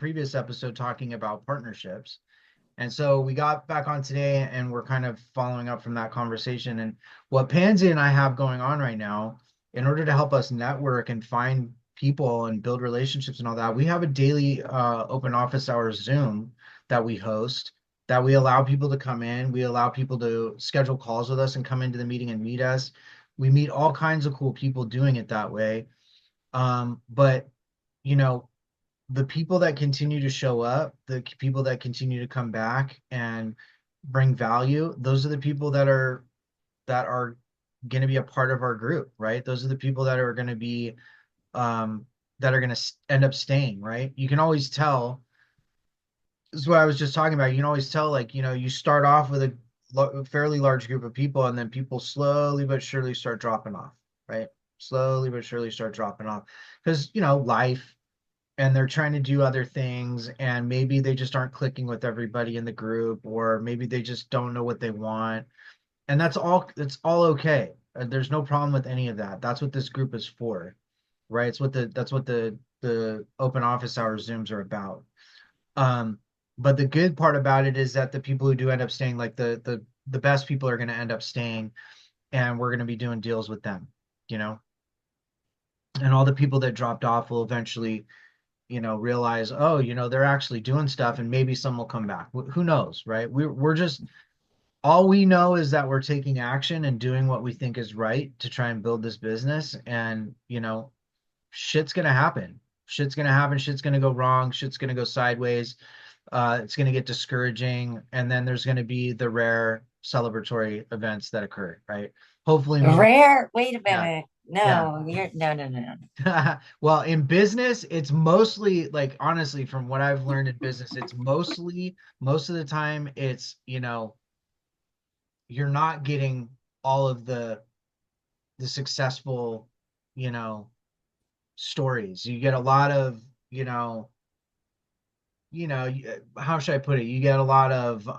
previous episode talking about partnerships. And so we got back on today and we're kind of following up from that conversation. And what Pansy and I have going on right now, in order to help us network and find people and build relationships and all that, we have a daily open office hours Zoom that we host, that we allow people to come in. We allow people to schedule calls with us and come into the meeting and meet us. We meet all kinds of cool people doing it that way. But you know, the people that continue to show up, the people that continue to come back and bring value, those are the people that are going to be a part of our group, right? Those are the people that are going to be that are going to end up staying, right? You can always tell. This is what I was just talking about. You can always tell, like, you start off with a fairly large group of people, and then people slowly but surely start dropping off, right? Slowly but surely start dropping off because, life, and they're trying to do other things, and maybe they just aren't clicking with everybody in the group, or maybe they just don't know what they want. And that's all okay. There's no problem with any of that. That's what this group is for, right? That's what the open office hours Zooms are about. Um, but the good part about it is that the people who do end up staying, like the best people are going to end up staying, and we're going to be doing deals with them, you know. And all the people that dropped off will eventually, realize, oh, they're actually doing stuff, and maybe some will come back. Who knows, right? We're just all we know is that we're taking action and doing what we think is right to try and build this business. And shit's gonna happen. Shit's gonna happen. Shit's gonna go wrong. Shit's gonna go sideways. It's gonna get discouraging, and then there's gonna be the rare celebratory events that occur, right? Hopefully we don't. Rare. Wait a Yeah, minute. yeah. No, you're no, no, no, no. Well, in business, it's mostly, like, honestly, from what I've learned in business, it's mostly, most of the time, it's, you're not getting all of the successful, you know, stories. You get a lot of, how should I put it? You get a lot of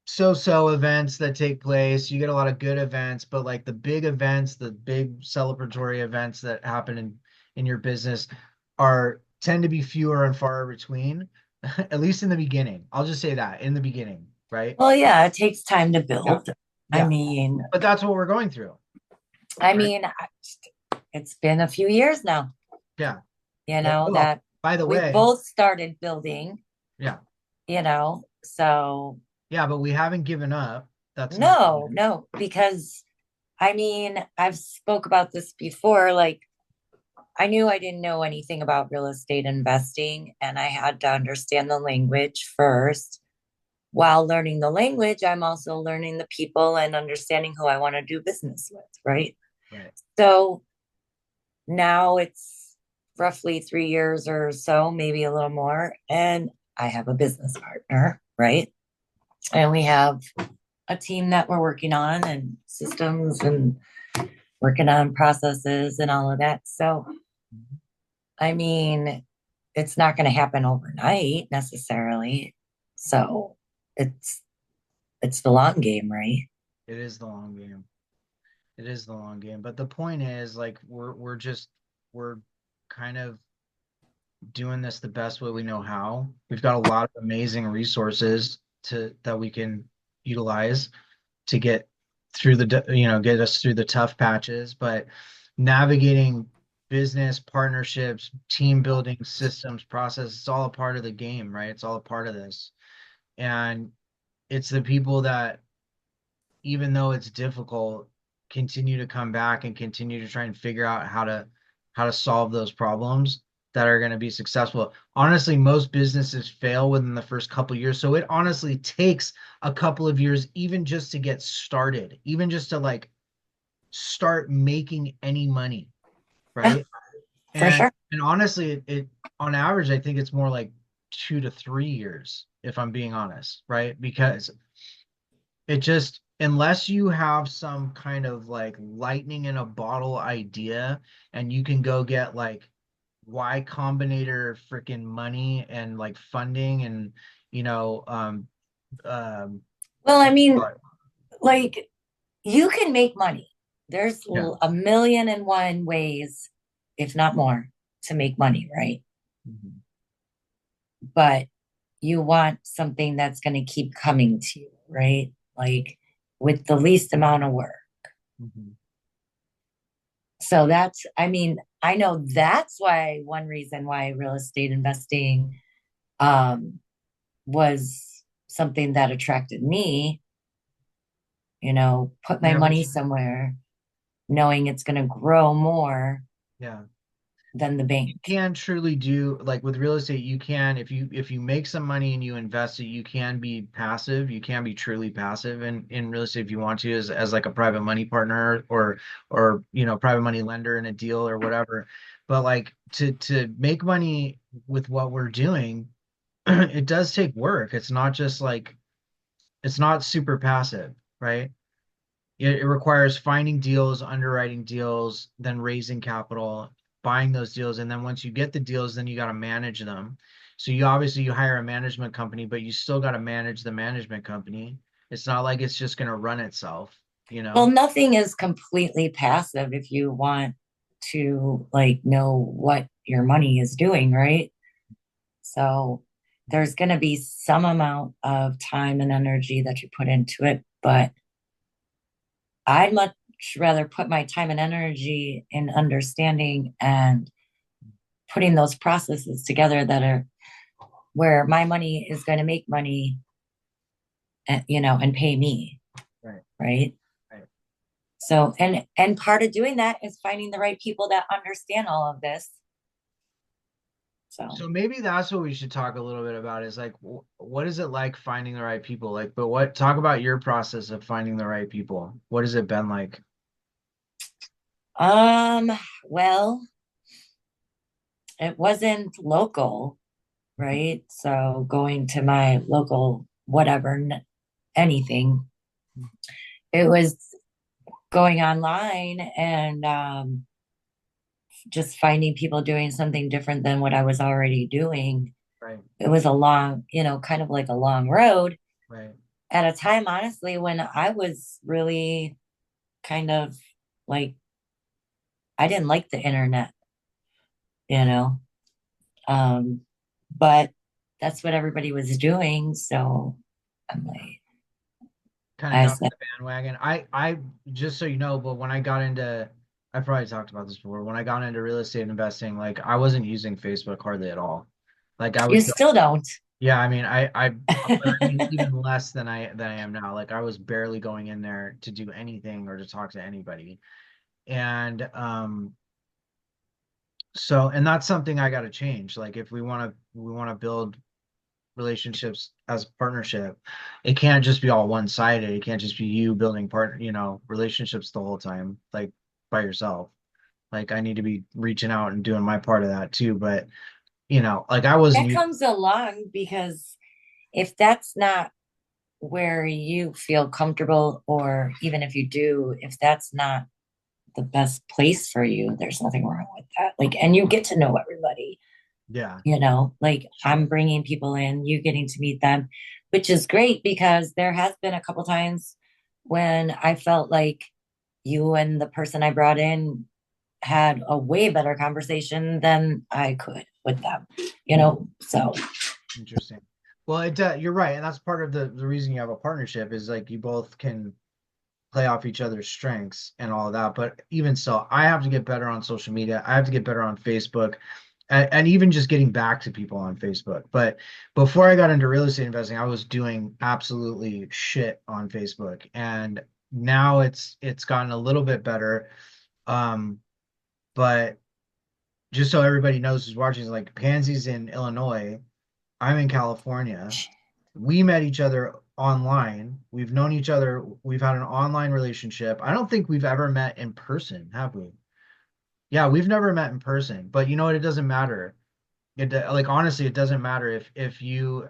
so-so events that take place. You get a lot of good events, but like the big events, the big celebratory events that happen in your business are tend to be fewer and far between, at least in the beginning. I'll just say that in the beginning, right? Well, yeah, it takes time to Yeah. build. I Yeah. mean, But that's what we're going through, I right? mean, it's been a few years now, Yeah. Well, that by the we way, both started building, yeah. so Yeah, but we haven't given up. That's not no, no, because I mean, I've spoke about this before. Like, I knew I didn't know anything about real estate investing, and I had to understand the language first. While learning the language, I'm also learning the people and understanding who I want to do business with, right? right. So now it's roughly 3 years or so, maybe a little more, and I have a business partner, right? And we have a team that we're working on and systems and working on processes and all of that. So, I mean, it's not going to happen overnight necessarily. So, it's it's the long game, right? It is the long game. It is the long game. But the point is, like, we're kind of doing this the best way we know how. We've got a lot of amazing resources to that we can utilize to get through get us through the tough patches, but navigating business partnerships, team building, systems, process, it's all a part of the game, right? It's all a part of this. And it's the people that, even though it's difficult, continue to come back and continue to try and figure out how to solve those problems that are going to be successful. Honestly, most businesses fail within the first couple of years. So it honestly takes a couple of years even just to get started, even just to, like, start making any money, Yeah, right? for And sure. and honestly, it on average, I think it's more like 2 to 3 years, if I'm being honest, right? Because it just, unless you have some kind of like lightning in a bottle idea, and you can go get like Y Combinator freaking money and like funding and, you know, um, Well, I mean, but like, you can make money. There's yeah, a million and one ways, if not more, to make money, right? Mhm. but you want something that's going to keep coming to you, right? Like with the least amount of work. Mhm. So that's, I mean, I know that's why one reason why real estate investing um, was something that attracted me, put my Yeah, but money somewhere knowing it's going to grow more yeah. than the You bank. can truly do like with real estate, you can if you make some money and you invest it, you can be passive. You can be truly passive in real estate if you want to as like a private money partner or private money lender in a deal or whatever. But like to make money with what we're doing, it does take work. It's not just like it's not super passive, right? It requires finding deals, underwriting deals, then raising capital, buying those deals, and then once you get the deals, then you got to manage them. So you obviously you hire a management company, but you still got to manage the management company. It's not like it's just going to run itself, you Well, know? nothing is completely passive if you want to like know what your money is doing, right? So there's going to be some amount of time and energy that you put into it, but I'd much rather put my time and energy in understanding and putting those processes together that are where my money is going to make money and, and pay me, Right, right? right. So, and part of doing that is finding the right people that understand all of this. So, So maybe that's what we should talk a little bit about is like what is it like finding the right people? Like, but what talk about your process of finding the right people. What has it been like? um, well, it wasn't local, right? So going to my local whatever, anything, it was going online and just finding people doing something different than what I was already doing. Right, It was a long, kind of like a long road right. at a time, honestly, when I was really kind of like, I didn't like the internet, you know, um, but that's what everybody was doing. So I'm like, Kind of I got on said, the bandwagon. I just so you know, but when I got into, I probably talked about this before. When I got into real estate investing, like I wasn't using Facebook hardly at all. Like I you would go, still don't. yeah, I mean, but I mean, even less than I am now. Like I was barely going in there to do anything or to talk to anybody. And so, and that's something I got to change. Like if we want to build relationships as a partnership, it can't just be all one-sided. It can't just be you building relationships the whole time, like by yourself. Like I need to be reaching out and doing my part of that too. But like I wasn't That using, comes along because if that's not where you feel comfortable, or even if you do, if that's not the best place for you, there's nothing wrong with that. Like, and you get to know everybody, yeah, like I'm sure. bringing people in, you getting to meet them, which is great because there has been a couple times when I felt like you and the person I brought in had a way better conversation than I could with them, Mhm. So Interesting. Well, you're right, and that's part of the reason you have a partnership is like you both can play off each other's strengths and all of that. But even so, I have to get better on social media. I have to get better on Facebook and even just getting back to people on Facebook. But before I got into real estate investing, I was doing absolutely shit on Facebook. And now it's gotten a little bit better. Um, but just so everybody knows who's watching, is like Pansy's in Illinois. I'm in California. We met each other online. We've known each other. We've had an online relationship. I don't think we've ever met in person, have we? Yeah, we've never met in person. But you know what? It doesn't matter. Like honestly, it doesn't matter if you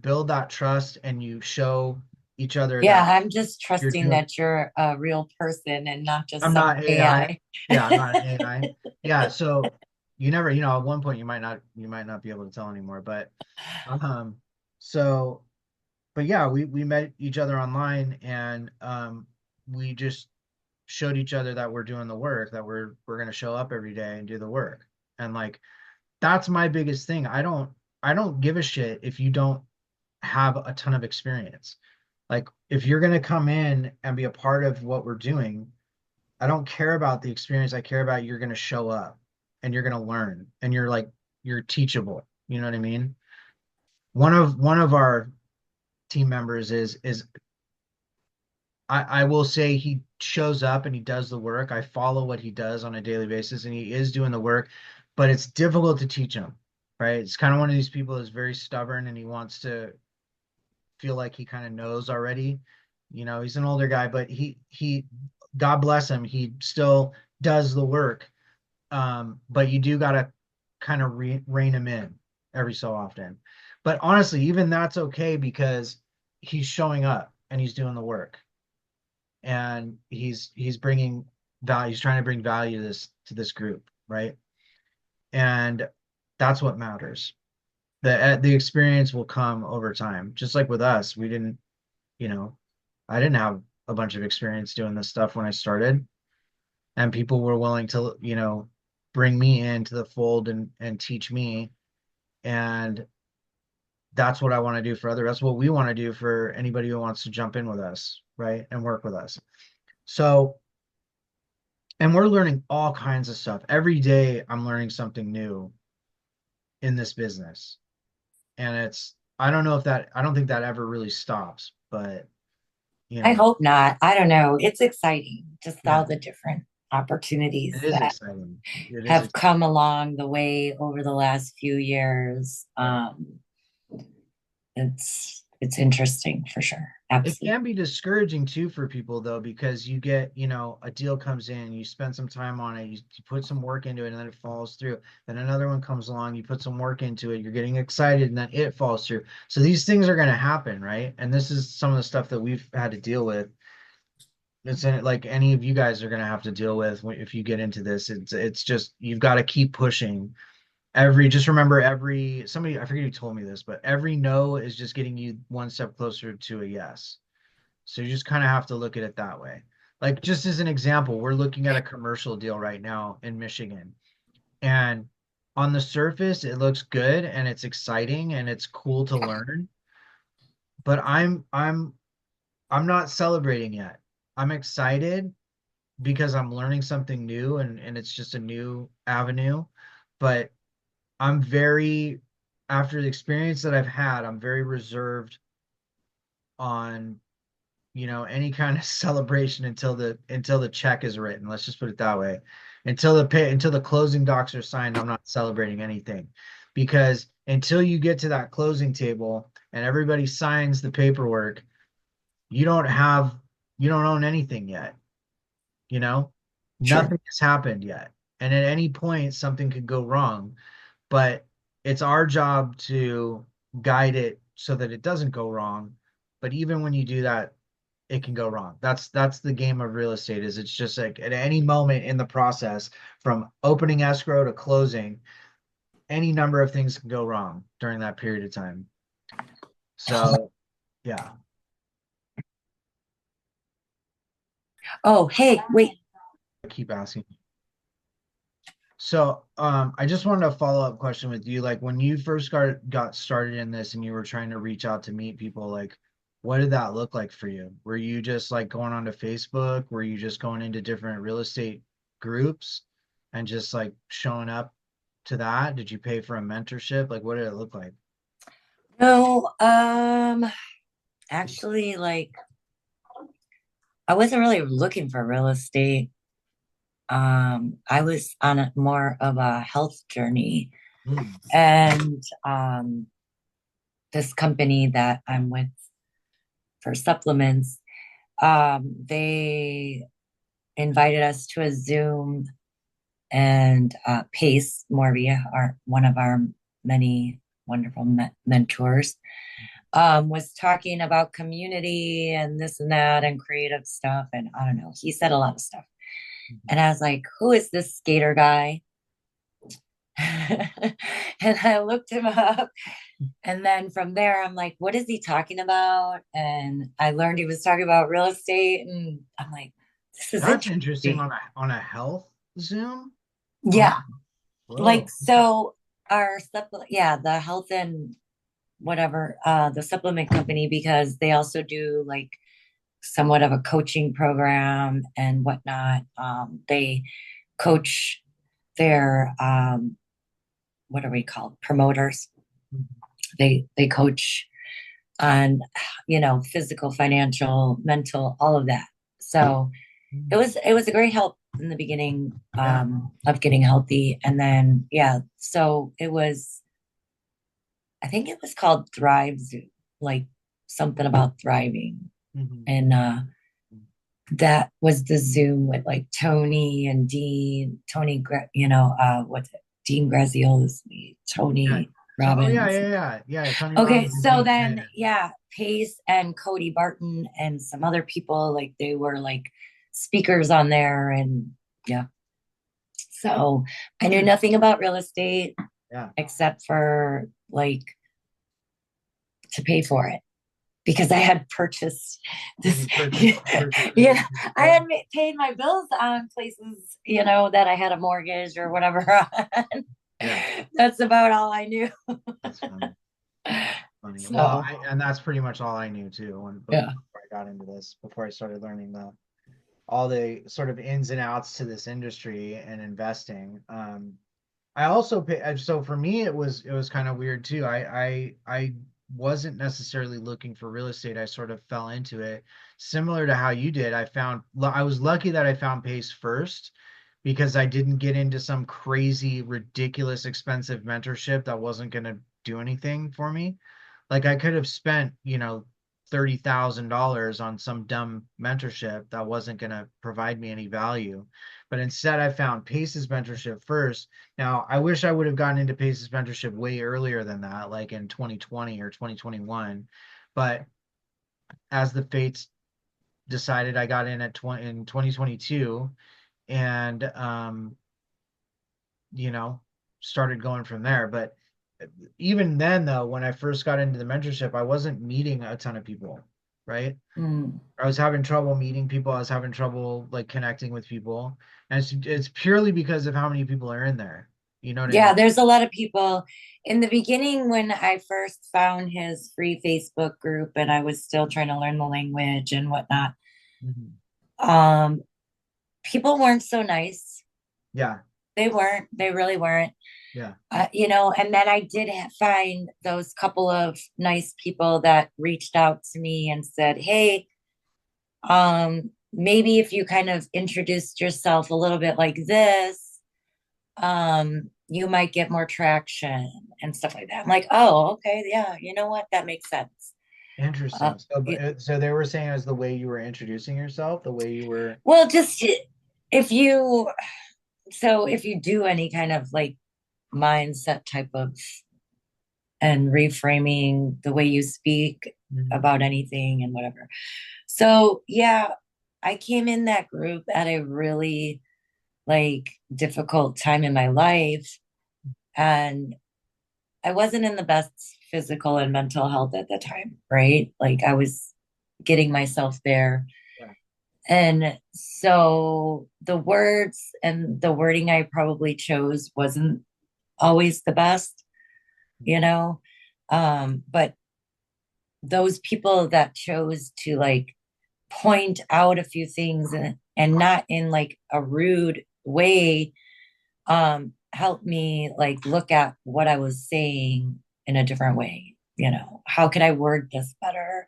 build that trust and you show each other yeah, that I'm just you're trusting doing. that you're a real person and not just I'm some not AI. AI. Yeah, I'm not an AI. Yeah, so you never, at one point you might not be able to tell anymore. But um, so but yeah, we met each other online and we just showed each other that we're doing the work, that we're gonna show up every day and do the work. And like that's my biggest thing. I don't give a shit if you don't have a ton of experience. Like if you're going to come in and be a part of what we're doing, I don't care about the experience. I care about you're going to show up and you're going to learn and you're teachable. You know what I mean? One of our team members is I will say he shows up and he does the work. I follow what he does on a daily basis and he is doing the work, but it's difficult to teach him, right? It's kind of one of these people that's very stubborn and he wants to feel like he kind of knows already. You know, he's an older guy, but he God bless him, he still does the work. But you do gotta kind of rein him in every so often. But honestly, even that's okay because he's showing up and he's doing the work and he's bringing value. He's trying to bring value to this group, right? And that's what matters. The experience will come over time. Just like with us, we didn't, you know, I didn't have a bunch of experience doing this stuff when I started, and people were willing to, bring me into the fold and teach me. And that's what I want to do for others. That's what we want to do for anybody who wants to jump in with us, right? And work with us. So, and we're learning all kinds of stuff. Every day I'm learning something new in this business. And I don't think that ever really stops, but I hope not. I don't know. It's exciting, just all yeah, the different it opportunities is that exciting. It is have exciting. come along the way over the last few years. Yeah. It's interesting for sure. It Absolutely. can be discouraging too for people though, because you get, a deal comes in, you spend some time on it, you put some work into it, and then it falls through. Then another one comes along, you put some work into it, you're getting excited, and then it falls through. So these things are going to happen, right? And this is some of the stuff that we've had to deal with. It's like any of you guys are going to have to deal with if you get into this. It's just you've got to keep pushing. Just remember somebody, I forget who told me this, but every no is just getting you one step closer to a yes. So you just kind of have to look at it that way. Like just as an example, we're looking at a commercial deal right now in Michigan. And on the surface, it looks good and it's exciting and it's cool to learn, but I'm not celebrating yet. I'm excited because I'm learning something new and it's just a new avenue, but I'm very after the experience that I've had, I'm very reserved on any kind of celebration until the check is written. Let's just put it that way. Until the closing docs are signed, I'm not celebrating anything. Because until you get to that closing table and everybody signs the paperwork, you don't have you don't own anything yet, you know? Sure. Nothing has happened yet. And at any point something could go wrong, but it's our job to guide it so that it doesn't go wrong. But even when you do that, it can go wrong. That's the game of real estate is it's just like at any moment in the process from opening escrow to closing, any number of things can go wrong during that period of time. So yeah, Oh, hey, wait. I keep asking. So I just wanted a follow-up question with you. Like when you first got started in this and you were trying to reach out to meet people, like what did that look like for you? Were you just like going onto Facebook? Were you just going into different real estate groups and just like showing up to that? Did you pay for a mentorship? Like what did it look like? No, actually, like I wasn't really looking for real estate. I was on more of a health journey, Mm, and this company that I'm with for supplements, they invited us to a Zoom, and Pace Morby, one of our many wonderful mentors, was talking about community and this and that and creative stuff. And I don't know, he said a lot of stuff. mhm. And I was like, who is this skater guy? And I looked him up. And then from there, I'm like, what is he talking about? And I learned he was talking about real estate. And I'm like, this is That's interesting interesting. on a health Zoom. Oh, Yeah. Like, whoa. Okay. so our supplement, yeah, the health and whatever, the supplement company, because they also do like somewhat of a coaching program and whatnot. They coach their what are we called? Promoters. They coach on, physical, financial, mental, all of that. So Mhm. it was a great help in the beginning, Yeah. of getting healthy. And then yeah, so it was, I think it was called Thrive Zoom, like something about thriving. Mhm. And that was the Zoom with like Tony and Dean, what's it? Dean Graziosi, Yeah. Tony So, oh yeah, Robbins. yeah, yeah, yeah. Tony Okay, Robbins and so Dean. Yeah, then yeah. yeah, Pace and Cody Barton and some other people, like they were like speakers on there. And yeah, so I knew nothing about real estate Yeah. except for like to pay for it, because I had purchased Did this. you purchase the Yeah, business I had before? paid my bills on places, that I had a mortgage or whatever on. Yeah, That's about all I knew. that's funny. Funny. Well, So and that's pretty much all I knew too yeah. before I got into this, before I started learning all the sort of ins and outs to this industry and investing. I also pay, so for me it was kind of weird too. I wasn't necessarily looking for real estate. I sort of fell into it similar to how you did. I was lucky that I found Pace first because I didn't get into some crazy, ridiculous, expensive mentorship that wasn't going to do anything for me. Like I could have spent, $30,000 on some dumb mentorship that wasn't going to provide me any value. But instead, I found Pace's mentorship first. Now, I wish I would have gotten into Pace's mentorship way earlier than that, like in 2020 or 2021. But as the fates decided, I got in in 2022 and you know, started going from there. But even then, though, when I first got into the mentorship, I wasn't meeting a ton of people, right? Mm. I was having trouble meeting people. I was having trouble like connecting with people, and it's purely because of how many people are in there. You know what I Yeah, mean? there's a lot of people in the beginning when I first found his free Facebook group and I was still trying to learn the language and whatnot. Mhm. Um, People weren't so nice. Yeah, They weren't. They really weren't. yeah. And then I did find those couple of nice people that reached out to me and said, "Hey, maybe if you kind of introduced yourself a little bit like this, you might get more traction and stuff like that." I'm like, "Oh, okay, yeah, you know what? That makes sense." Uh, Interesting. So, y- so they were saying it was the way you were introducing yourself, the way you were. well, just if you, so if you do any kind of like mindset type of and reframing the way you speak Mhm. about anything and whatever. So, yeah, I came in that group at a really like difficult time in my life, and I wasn't in the best physical and mental health at the time, right? Like I was getting myself there. Yeah. And so the words and the wording I probably chose wasn't always the best, you know? But those people that chose to like point out a few things and not in like a rude way, helped me like look at what I was saying in a different way. How could I word this better?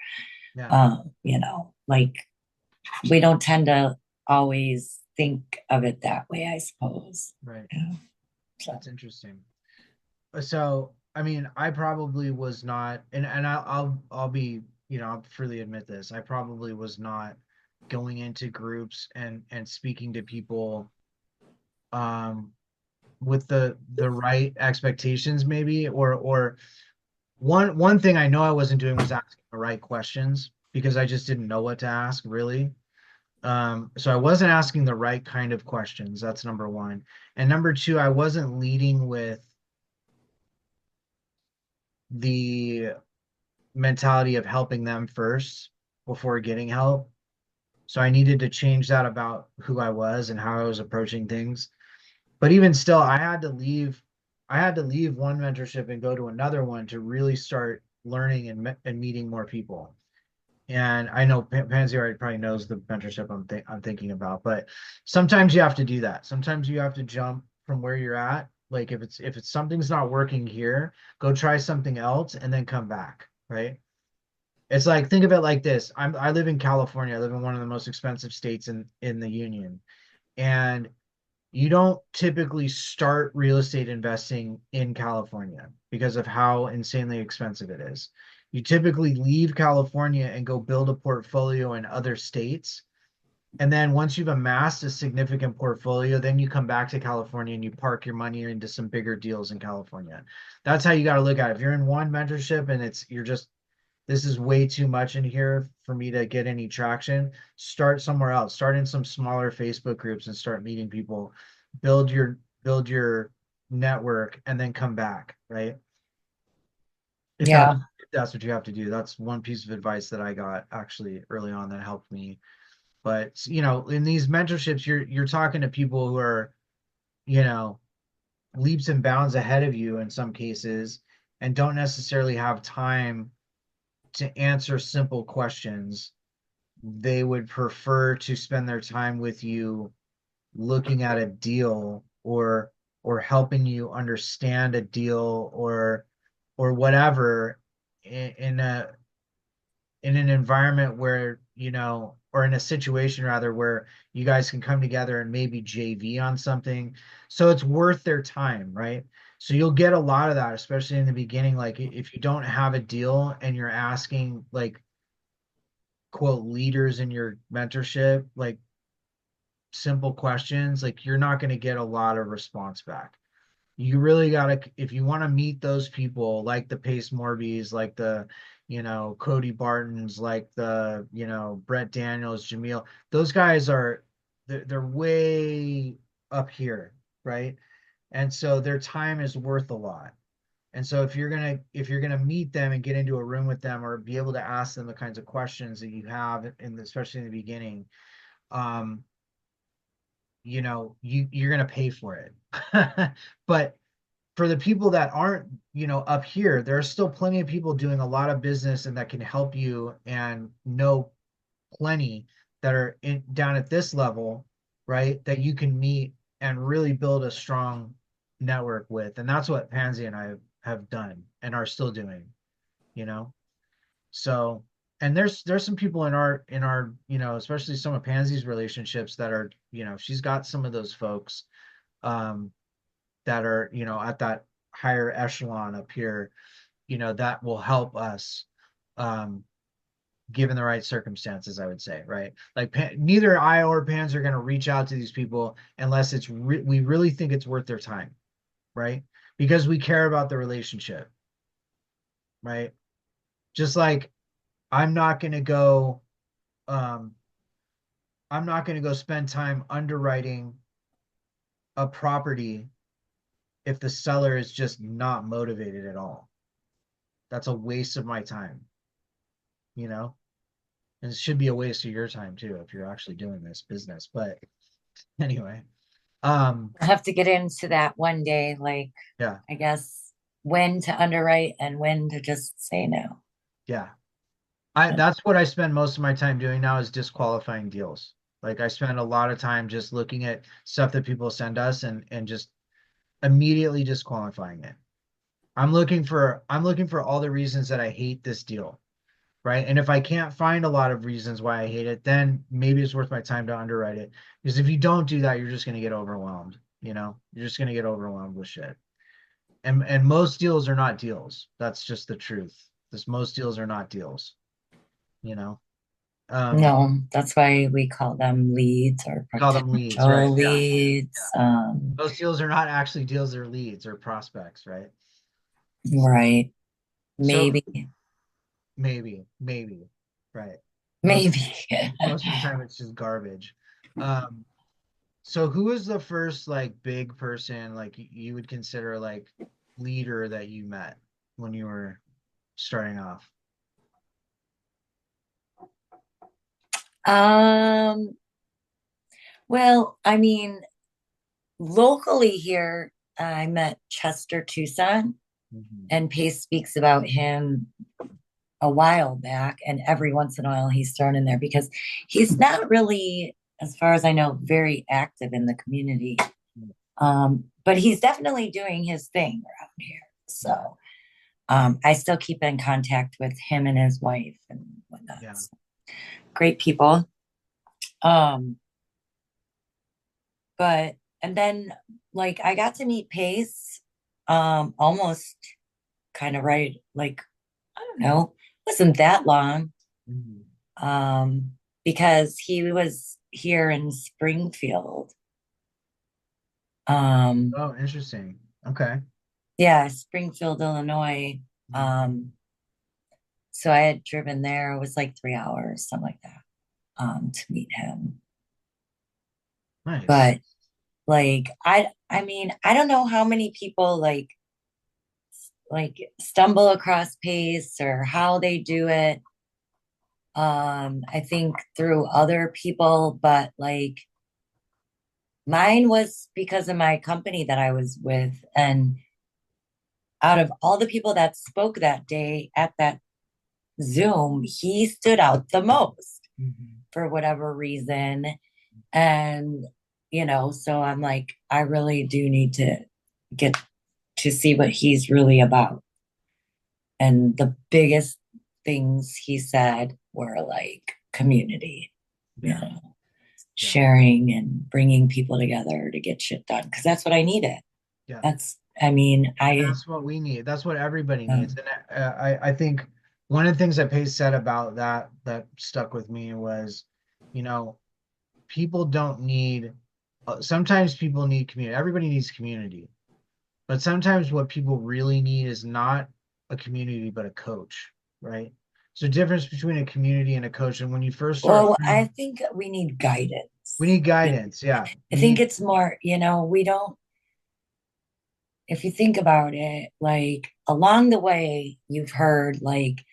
Yeah. Like we don't tend to always think of it that way, I suppose. Right. So That's interesting. So, I mean, I probably was not, and I'll be, I'll freely admit this. I probably was not going into groups and speaking to people um with the right expectations maybe or one thing I know I wasn't doing was asking the right questions because I just didn't know what to ask really. So I wasn't asking the right kind of questions. That's number one. And number two, I wasn't leading with the mentality of helping them first before getting help. So I needed to change that about who I was and how I was approaching things. But even still, I had to leave. I had to leave one mentorship and go to another one to really start learning and meeting more people. And I know Pansy already probably knows the mentorship I'm thinking about, but sometimes you have to do that. Sometimes you have to jump from where you're at. Like if it's something's not working here, go try something else and then come back, right? It's like think of it like this. I live in California. I live in one of the most expensive states in the union. And you don't typically start real estate investing in California because of how insanely expensive it is. You typically leave California and go build a portfolio in other states. And then once you've amassed a significant portfolio, then you come back to California and you park your money into some bigger deals in California. That's how you got to look at it. If you're in one mentorship and you're just this is way too much in here for me to get any traction, start somewhere else. Start in some smaller Facebook groups and start meeting people. Build your network and then come back, right? If that's Yeah. if that's what you have to do. That's one piece of advice that I got actually early on that helped me. But in these mentorships, you're talking to people who are, you know, leaps and bounds ahead of you in some cases and don't necessarily have time to answer simple questions. They would prefer to spend their time with you looking at a deal or helping you understand a deal or whatever in an environment where or in a situation rather where you guys can come together and maybe JV on something, so it's worth their time, right? So you'll get a lot of that, especially in the beginning. Like if you don't have a deal and you're asking like quote leaders in your mentorship like simple questions, like you're not going to get a lot of response back. You really got to, if you want to meet those people like the Pace Morbies, like the Cody Bartons, like the Brett Daniels, Jameel, those guys are they're way up here, right? And so their time is worth a lot. And so if you're gonna meet them and get into a room with them or be able to ask them the kinds of questions that you have especially in the beginning, um, you're gonna pay for it. But for the people that aren't, up here, there are still plenty of people doing a lot of business and that can help you and know plenty that are down at this level, right? That you can meet and really build a strong network with. And that's what Pansy and I have done and are still doing, you know? So, and there's some people in our, especially some of Pansy's relationships that are, she's got some of those folks um that are, at that higher echelon up here, that will help us um given the right circumstances, I would say, right? Like neither I or Pans are going to reach out to these people unless we really think it's worth their time, right? Because we care about the relationship, right? Just like I'm not going to go um I'm not going to go spend time underwriting a property if the seller is just not motivated at all. That's a waste of my time, you know? And it should be a waste of your time too if you're actually doing this business. But anyway, um, I have to get into that one day, like, yeah, I guess, when to underwrite and when to just say no. yeah. That's what I spend most of my time doing now is disqualifying deals. Like I spend a lot of time just looking at stuff that people send us and just immediately disqualifying it. I'm looking for all the reasons that I hate this deal, right? And if I can't find a lot of reasons why I hate it, then maybe it's worth my time to underwrite it. Because if you don't do that, you're just going to get overwhelmed, You're just going to get overwhelmed with shit. And most deals are not deals. That's just the truth. This most deals are not deals, you know. Um, No, that's why we call them leads or call them leads, right? potential Yeah. leads. Most deals are not actually deals, they're leads or prospects, right? Right. So Maybe, maybe, right. Most maybe. most of the time it's just garbage. Um, So who was the first like big person like you would consider like leader that you met when you were starting off? Um, well, I mean, locally here. I met Chester Tucson, Mhm. and Pace speaks about him a while back, and every once in a while he's thrown in there because he's not really, as far as I know, very active in the community. But he's definitely doing his thing around here. So I still keep in contact with him and his wife and whatnot. Yeah. So, great people. Um, but and then like I got to meet Pace almost kind of right, like I don't know, wasn't that long. Mhm. Um, because he was here in Springfield. Um, Oh, interesting. Okay. yeah, Springfield, Illinois. Mhm. Um, so I had driven there. It was like 3 hours, something like that, to meet him. Nice. But like I mean, I don't know how many people like stumble across Pace or how they do it. I think through other people, but like mine was because of my company that I was with. And out of all the people that spoke that day at that Zoom, he stood out the most Mhm. for whatever reason. And, so I'm like, I really do need to get to see what he's really about. And the biggest things he said were like community, you Yeah. know, Yeah. sharing and bringing people together to get shit done. Cause that's what I needed. Yeah. I mean, And that's what we need. That's what everybody needs. um, And I think one of the things that Pace said about that that stuck with me was, you know, people don't need, sometimes people need community. Everybody needs community. But sometimes what people really need is not a community, but a coach, right? So difference between a community and a coach. And when you first start well, I learning, think we need we guidance. need guidance. Yeah. I We think need, it's more, we don't, if you think about it, like along the way, you've heard like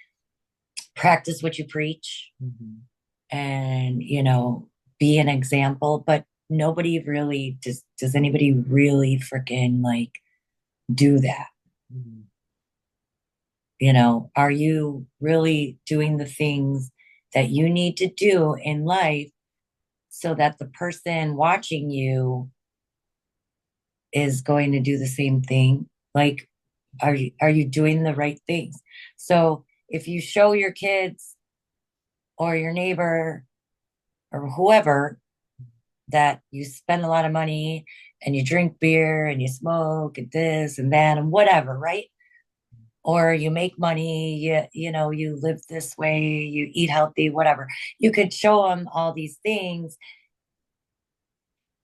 practice what you preach Mhm. and, be an example, but nobody really does anybody really freaking like do that? Mhm. Are you really doing the things that you need to do in life so that the person watching you is going to do the same thing? Like, are you doing the right things? So if you show your kids or your neighbor or whoever that you spend a lot of money and you drink beer and you smoke and this and that and whatever, right? Or you make money, you live this way, you eat healthy, whatever. You could show them all these things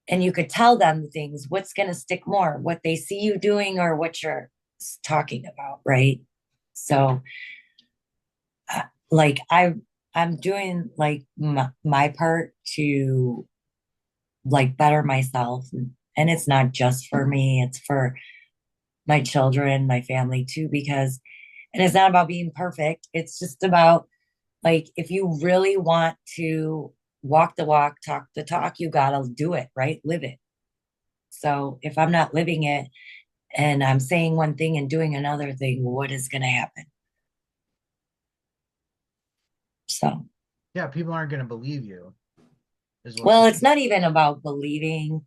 and you could tell them things, what's going to stick more, what they see you doing or what you're talking about, right? So like I'm doing like my part to like better myself, and it's not just for me, it's for my children, my family too, because and it's not about being perfect, it's just about like if you really want to walk the walk, talk the talk, you got to do it, right? Live it. So if I'm not living it and I'm saying one thing and doing another thing, what is going to happen? So, Yeah, people aren't going to believe you, is what well, people. it's not even about believing.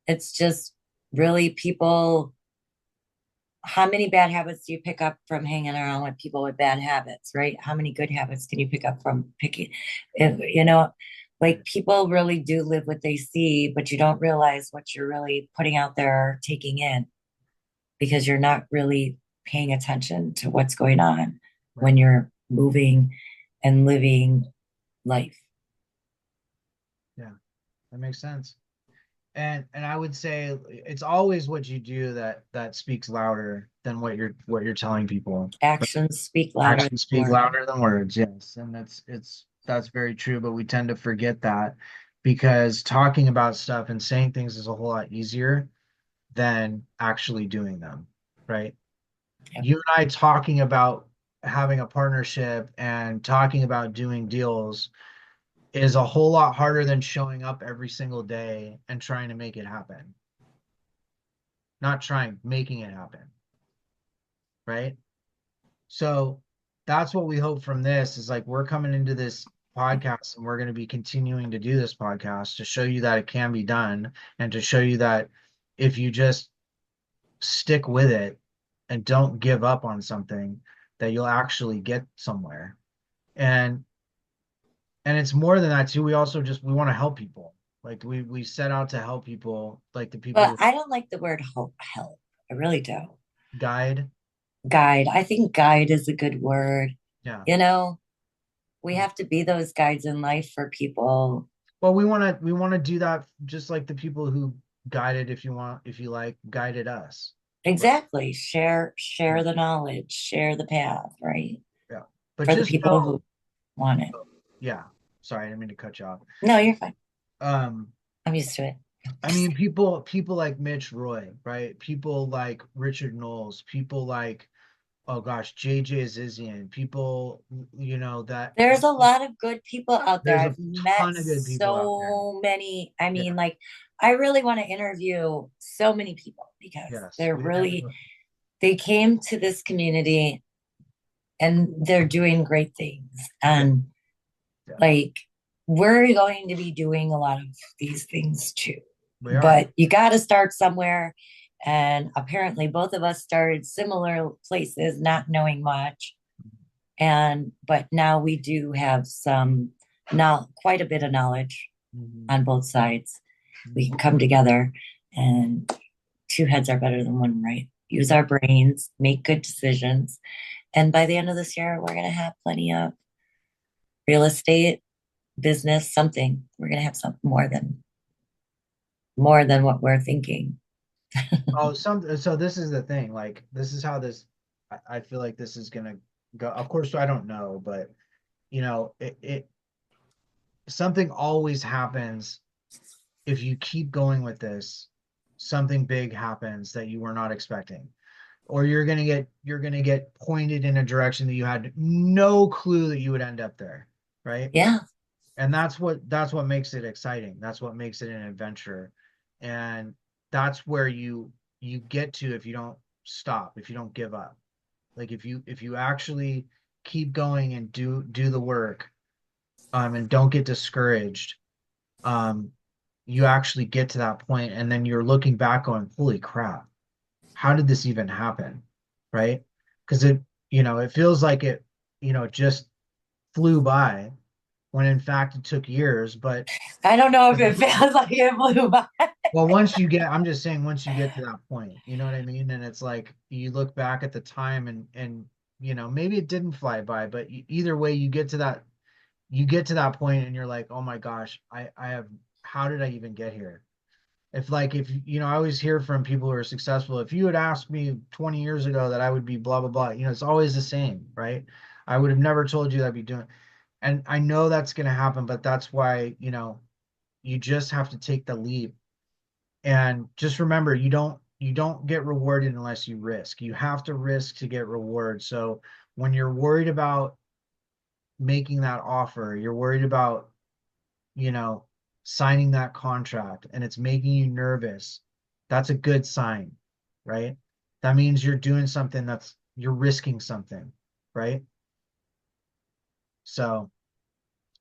It's just really people. How many bad habits do you pick up from hanging around with people with bad habits, right? How many good habits can you pick up from picking? Like people really do live what they see, but you don't realize what you're really putting out there, taking in, because you're not really paying attention to what's going on when Right. you're moving and living life. Yeah, that makes sense. And I would say it's always what you do that speaks louder than what you're telling people. Actions speak louder Actions than speak words. louder than words, yes. And that's very true, but we tend to forget that because talking about stuff and saying things is a whole lot easier than actually doing them, right? Yep. You and I talking about having a partnership and talking about doing deals is a whole lot harder than showing up every single day and trying to make it happen. not trying, making it happen, right? So that's what we hope from this is like we're coming into this podcast and we're going to be continuing to do this podcast to show you that it can be done and to show you that if you just stick with it and don't give up on something, that you'll actually get somewhere. And it's more than that too. We also just we want to help people. Like we set out to help people, like the people But who I don't like the word help. I really don't. guide. Guide. I think guide is a good word. Yeah. You know, we have to be those guides in life for people. Well, we want to do that just like the people who guided, if you want, if you like, guided us. Right. Exactly. Share the knowledge, share the path, right? Yeah. But For the just people know, who want it. yeah. Sorry, I didn't mean to cut you off. No, you're fine. Um, I'm used to it. I mean, people like Mitch Roy, right? People like Richard Knowles, people like, oh gosh, JJ Zizian, people, you know, that There's a lot of good people out there. there's a I've met ton of good people out there. so many. I Yeah. mean, like, I really want to interview so many people because Yes. they're We have really, they came to this community and they're doing great things. yeah, And yeah. like, we're going to be doing a lot of these things too. We are. But you got to start somewhere. And apparently, both of us started similar places, not knowing much. And but now we do have some now quite a bit of knowledge Mhm. on both sides. We Mhm. can come together and two heads are better than one, right? Use our brains, make good decisions. And by the end of this year, we're going to have plenty of real estate, business, something. We're going to have something more than what we're thinking. Oh, so this is the thing. Like, this is how this. I feel like this is gonna go. Of course, I don't know, but you know, it something always happens if you keep going with this. Something big happens that you were not expecting, or you're gonna get pointed in a direction that you had no clue that you would end up there, right? Yeah. And that's what makes it exciting. That's what makes it an adventure, and that's where you get to if you don't stop, if you don't give up. Like if you actually keep going and do the work, and don't get discouraged, um, you actually get to that point, and then you're looking back on, holy crap, how did this even happen, right? Because it feels like it just flew by when in fact it took years, but I don't know if it feels like it blew by. well, I'm just saying, once you get to that point, you know what I mean? And it's like you look back at the time and maybe it didn't fly by, but either way, you get to that point and you're like, oh my gosh, I have, how did I even get here? If I always hear from people who are successful, if you had asked me 20 years ago that I would be blah blah blah, it's always the same, right? I would have never told you that I'd be doing, and I know that's going to happen, but that's why, you just have to take the leap. And just remember, you don't get rewarded unless you risk. You have to risk to get reward. So when you're worried about making that offer, you're worried about, you know, signing that contract and it's making you nervous, that's a good sign, right? That means you're doing something, you're risking something, right? So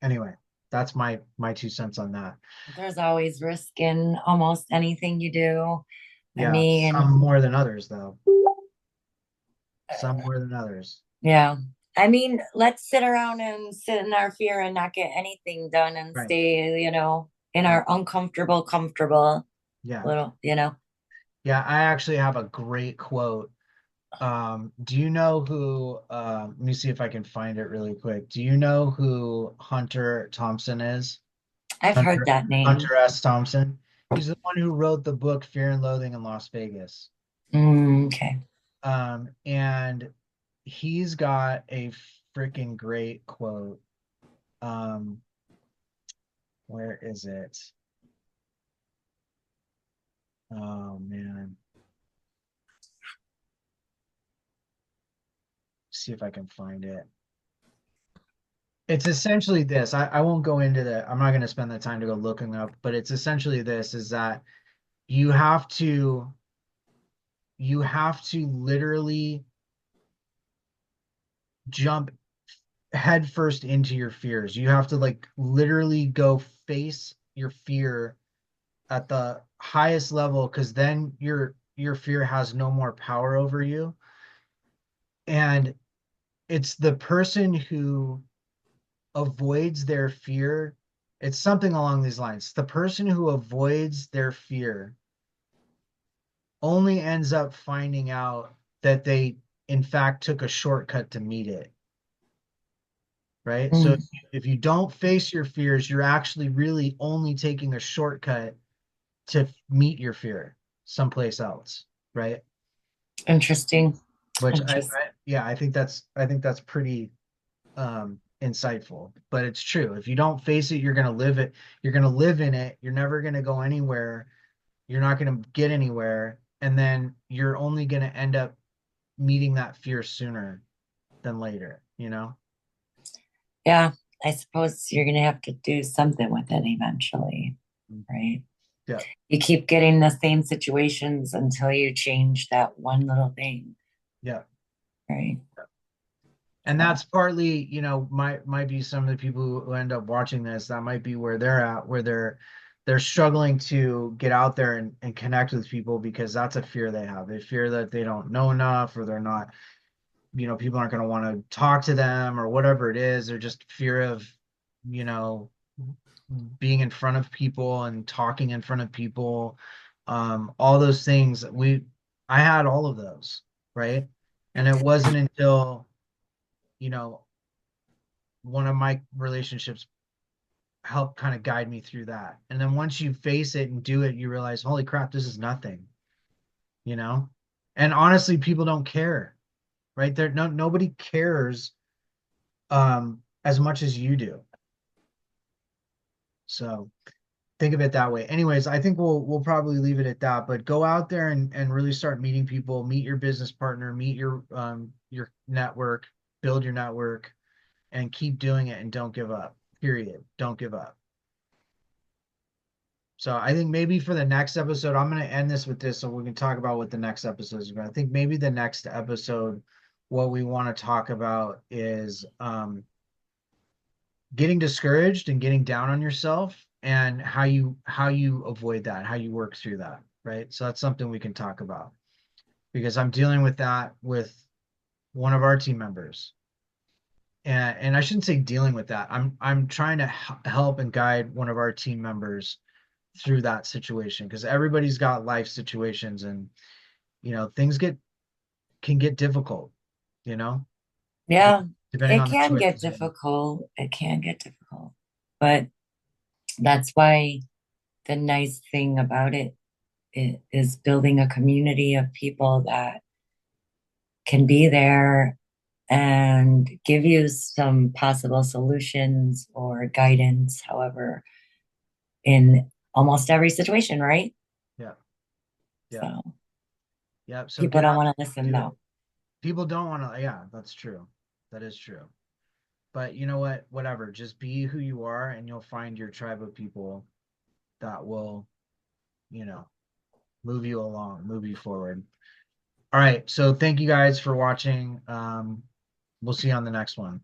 anyway, that's my 2 cents on that. There's always risk in almost anything you do. I Yeah, mean, some more than others though. Some more than others. yeah. I mean, let's sit around and sit in our fear and not get anything done and Right. stay, in Right. our comfortable Yeah. little. Yeah, I actually have a great quote. Do you know who, let me see if I can find it really quick. Do you know who Hunter Thompson is? I've heard Hunter that name. Hunter S. Thompson. He's the one who wrote the book Fear and Loathing in Las Vegas. Okay. And he's got a freaking great quote. Um, where is it? Oh man. See if I can find it. It's essentially this. I won't go into I'm not going to spend the time to go looking up, but it's essentially this is that you have to you have to literally jump headfirst into your fears. You have to like literally go face your fear at the highest level, because then your fear has no more power over you. And it's the person who avoids their fear. It's something along these lines. The person who avoids their fear only ends up finding out that they, in fact, took a shortcut to meet it. Right. So Mm, if you don't face your fears, you're actually really only taking a shortcut to meet your fear someplace else. Right. interesting. Which Interesting. yeah, I think that's pretty insightful, but it's true. If you don't face it, you're going to live it. You're going to live in it. You're never going to go anywhere. You're not going to get anywhere. And then you're only going to end up meeting that fear sooner than later, you know? Yeah, I suppose you're going to have to do something with it eventually, right? Yeah. You keep getting the same situations until you change that one little thing, Yeah. right? And So, that's partly, might be some of the people who end up watching this, that might be where they're at, where they're struggling to get out there and connect with people, because that's a fear they have. They fear that they don't know enough, or they're not, people aren't going to want to talk to them, or whatever it is. They're just fear of, you know, being in front of people and talking in front of people. All those things. I had all of those, right? And it wasn't until, you know, one of my relationships helped kind of guide me through that. And then once you face it and do it, you realize, holy crap, this is nothing, you know? And honestly, people don't care, right? Nobody cares as much as you do. So think of it that way. Anyways, I think we'll probably leave it at that, but go out there and really start meeting people, meet your business partner, meet your network, build your network, and keep doing it, and don't give up. Period. Don't give up. So I think maybe for the next episode, I'm going to end this with this so we can talk about what the next episode is about. I think maybe the next episode, what we want to talk about is getting discouraged and getting down on yourself, and how you avoid that, how you work through that, right? So that's something we can talk about, because I'm dealing with that with one of our team members. And I shouldn't say dealing with that. I'm trying to help and guide one of our team members through that situation, because everybody's got life situations, and things can get difficult, you know, yeah, depending it on the can get choices they make. difficult. It can get difficult. But that's why the nice thing about it is building a community of people that can be there and give you some possible solutions or guidance, however, in almost every situation, right? Yeah, yeah, So yeah. So people get don't out want to there and listen do though. it. People don't want to. Yeah, that's true. That is true. But you know what? Whatever. Just be who you are, and you'll find your tribe of people that will, you know, move you along, move you forward. All right. So thank you guys for watching. We'll see you on the next one.